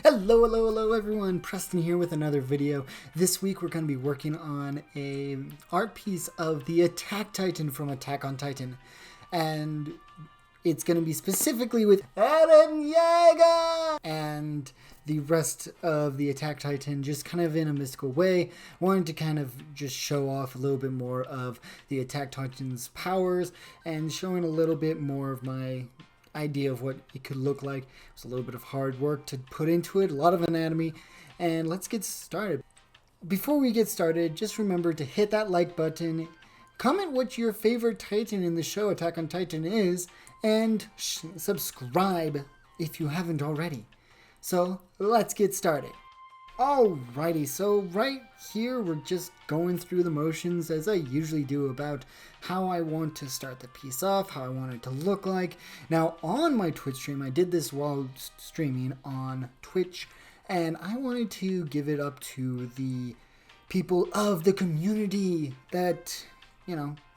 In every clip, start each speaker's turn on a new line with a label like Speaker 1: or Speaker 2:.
Speaker 1: Hello everyone, Preston here with another video. This week we're going to be working on a art piece of the Attack Titan from Attack on Titan. And it's going to be specifically with Eren and the rest of the Attack Titan, just kind of in a mystical way. Wanted to kind of just show off a little bit more of the Attack Titan's powers and showing a little bit more of my idea of what it could look like. It was a little bit of hard work to put into it, a lot of anatomy, and let's get started. Before we get started, just remember to hit that like button, comment what your favorite Titan in the show Attack on Titan is, and subscribe if you haven't already. So let's get started. Alrighty, so right here we're just going through the motions as I usually do about how I want to start the piece off, how I want it to look like. Now on my Twitch stream, I did this while streaming on Twitch, and I wanted to give it up to the people of the community that,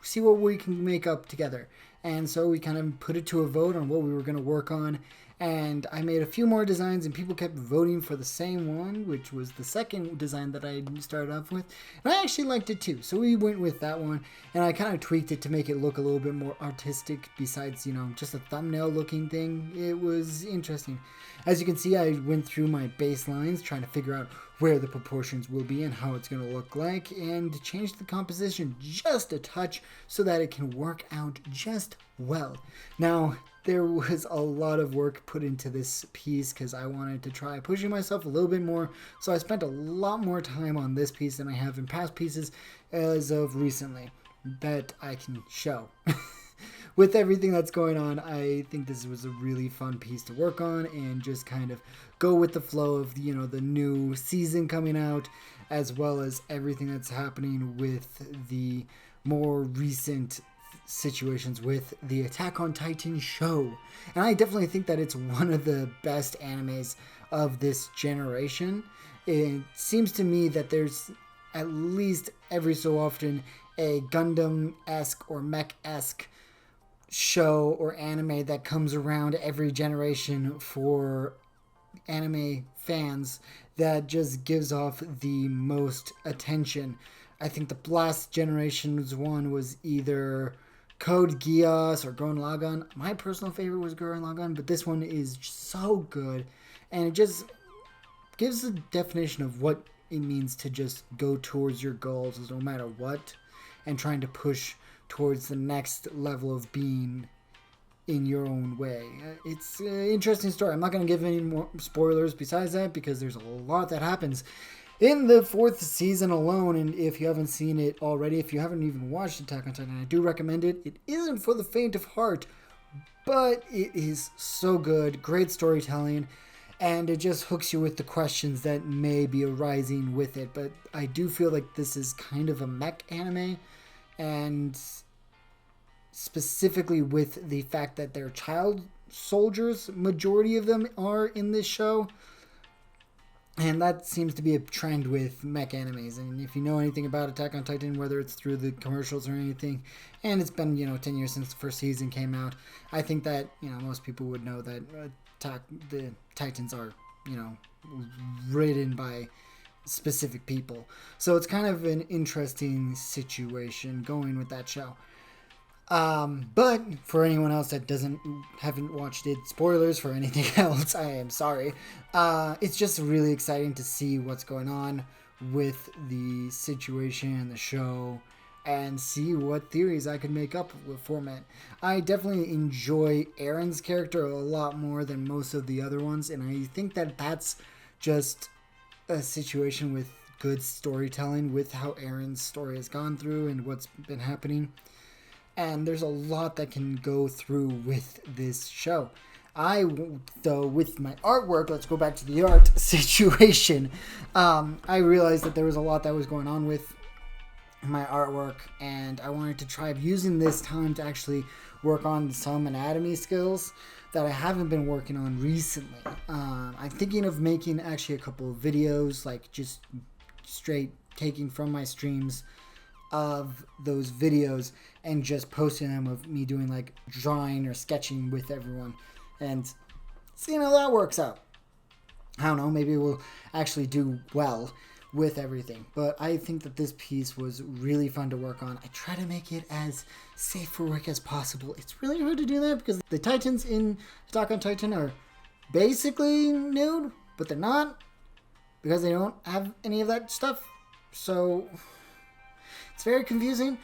Speaker 1: see what we can make up together. And so we kind of put it to a vote on what we were going to work on. And I made a few more designs and people kept voting for the same one, which was the second design that I started off with. And I actually liked it too. So we went with that one and I kind of tweaked it to make it look a little bit more artistic besides, just a thumbnail looking thing. It was interesting. As you can see, I went through my baselines trying to figure out where the proportions will be and how it's going to look like, and change the composition just a touch so that it can work out just well. Now, there was a lot of work put into this piece because I wanted to try pushing myself a little bit more, so I spent a lot more time on this piece than I have in past pieces as of recently that I can show. With everything that's going on, I think this was a really fun piece to work on and just kind of go with the flow of, the new season coming out, as well as everything that's happening with the more recent situations with the Attack on Titan show. And I definitely think that it's one of the best animes of this generation. It seems to me that there's at least every so often a Gundam-esque or mech-esque show or anime that comes around every generation for anime fans that just gives off the most attention. I think the last generation's one was either Code Geass or Gurren Lagann. My personal favorite was Gurren Lagann, but this one is so good, and it just gives a definition of what it means to just go towards your goals no matter what, and trying to push towards the next level of being in your own way. It's an interesting story. I'm not going to give any more spoilers besides that because there's a lot that happens in the 4th season alone, and if you haven't seen it already, if you haven't even watched Attack on Titan, I do recommend it. It isn't for the faint of heart, but it is so good. Great storytelling, and it just hooks you with the questions that may be arising with it. But I do feel like this is kind of a mech anime, and specifically with the fact that they're child soldiers, majority of them are in this show. And that seems to be a trend with mech animes. And if you know anything about Attack on Titan, whether it's through the commercials or anything, and it's been, 10 years since the first season came out, I think that, most people would know that the Titans are, written by specific people. So it's kind of an interesting situation going with that show. But for anyone else that haven't watched it, spoilers for anything else, I am sorry. It's just really exciting to see what's going on with the situation and the show and see what theories I could make up with format. I definitely enjoy Eren's character a lot more than most of the other ones, and I think that that's just a situation with good storytelling with how Eren's story has gone through and what's been happening. And there's a lot that can go through with this show. With my artwork, let's go back to the art situation. I realized that there was a lot that was going on with my artwork, and I wanted to try using this time to actually work on some anatomy skills that I haven't been working on recently. I'm thinking of making actually a couple of videos, like just straight taking from my streams of those videos and just posting them of me doing like drawing or sketching with everyone and seeing how that works out. I don't know, maybe we'll actually do well with everything. But I think that this piece was really fun to work on. I try to make it as safe for work as possible. It's really hard to do that because the Titans in Attack on Titan are basically nude, but they're not because they don't have any of that stuff. So it's very confusing.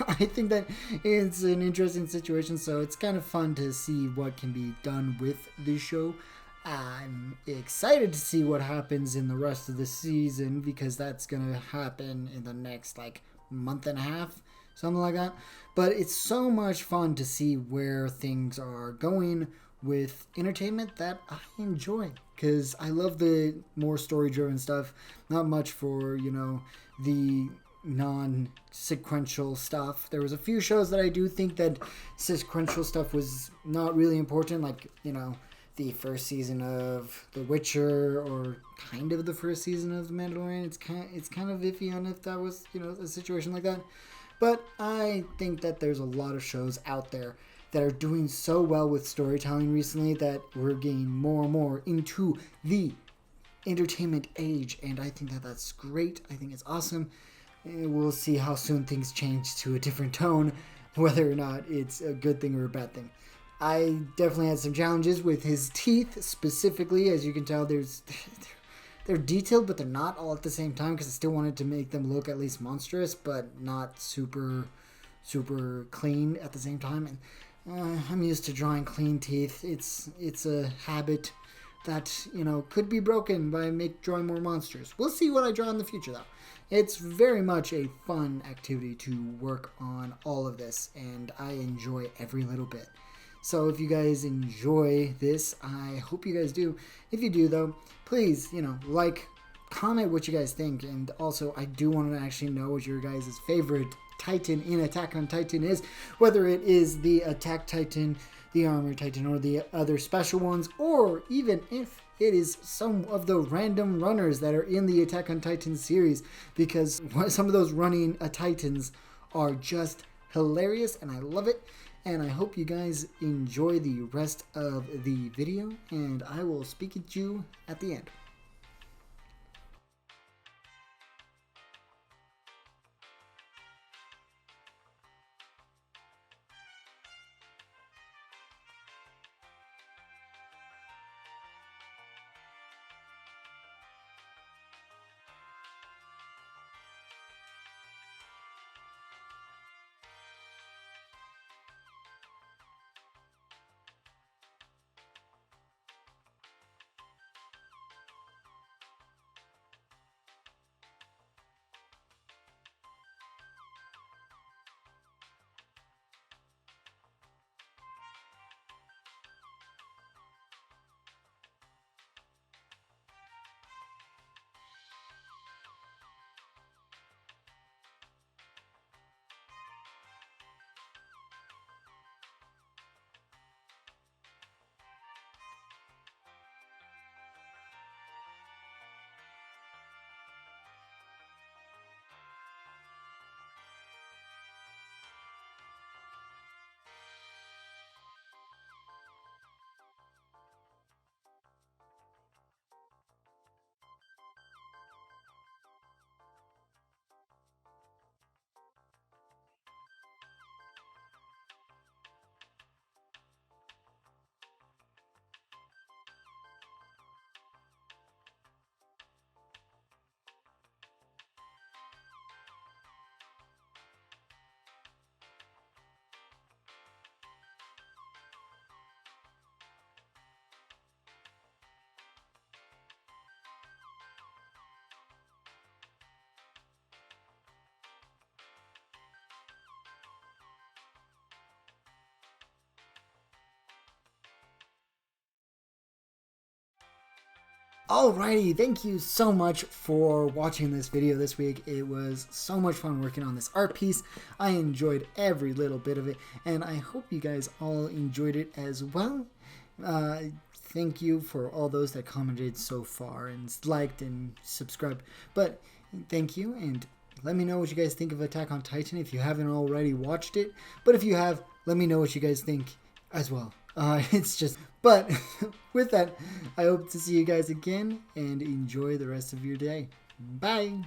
Speaker 1: I think that it's an interesting situation, so it's kind of fun to see what can be done with the show. I'm excited to see what happens in the rest of the season because that's going to happen in the next like month and a half, something like that. But it's so much fun to see where things are going with entertainment that I enjoy because I love the more story driven stuff, not much for, the non-sequential stuff. There was a few shows that I do think that sequential stuff was not really important, like, the first season of The Witcher or kind of the first season of The Mandalorian. It's kind of iffy on if that was, a situation like that. But I think that there's a lot of shows out there that are doing so well with storytelling recently that we're getting more and more into the entertainment age, and I think that that's great. I think it's awesome. And we'll see how soon things change to a different tone, whether or not it's a good thing or a bad thing. I definitely had some challenges with his teeth specifically. As you can tell, they're detailed, but they're not all at the same time because I still wanted to make them look at least monstrous, but not super clean at the same time. And I'm used to drawing clean teeth. It's a habit that could be broken by drawing more monsters. We'll see what I draw in the future, though. It's very much a fun activity to work on all of this, and I enjoy every little bit. So if you guys enjoy this, I hope you guys do. If you do, though, please, comment what you guys think. And also, I do want to actually know what your guys' favorite Titan in Attack on Titan is. Whether it is the Attack Titan, the Armor Titan, or the other special ones. Or even if it is some of the random runners that are in the Attack on Titan series. Because some of those running Titans are just hilarious and I love it. And I hope you guys enjoy the rest of the video, and I will speak at you at the end. Alrighty, thank you so much for watching this video this week. It was so much fun working on this art piece. I enjoyed every little bit of it, and I hope you guys all enjoyed it as well. Thank you for all those that commented so far and liked and subscribed. But thank you, and let me know what you guys think of Attack on Titan if you haven't already watched it. But if you have, let me know what you guys think as well It's just, but with that, I hope to see you guys again and enjoy the rest of your day. Bye.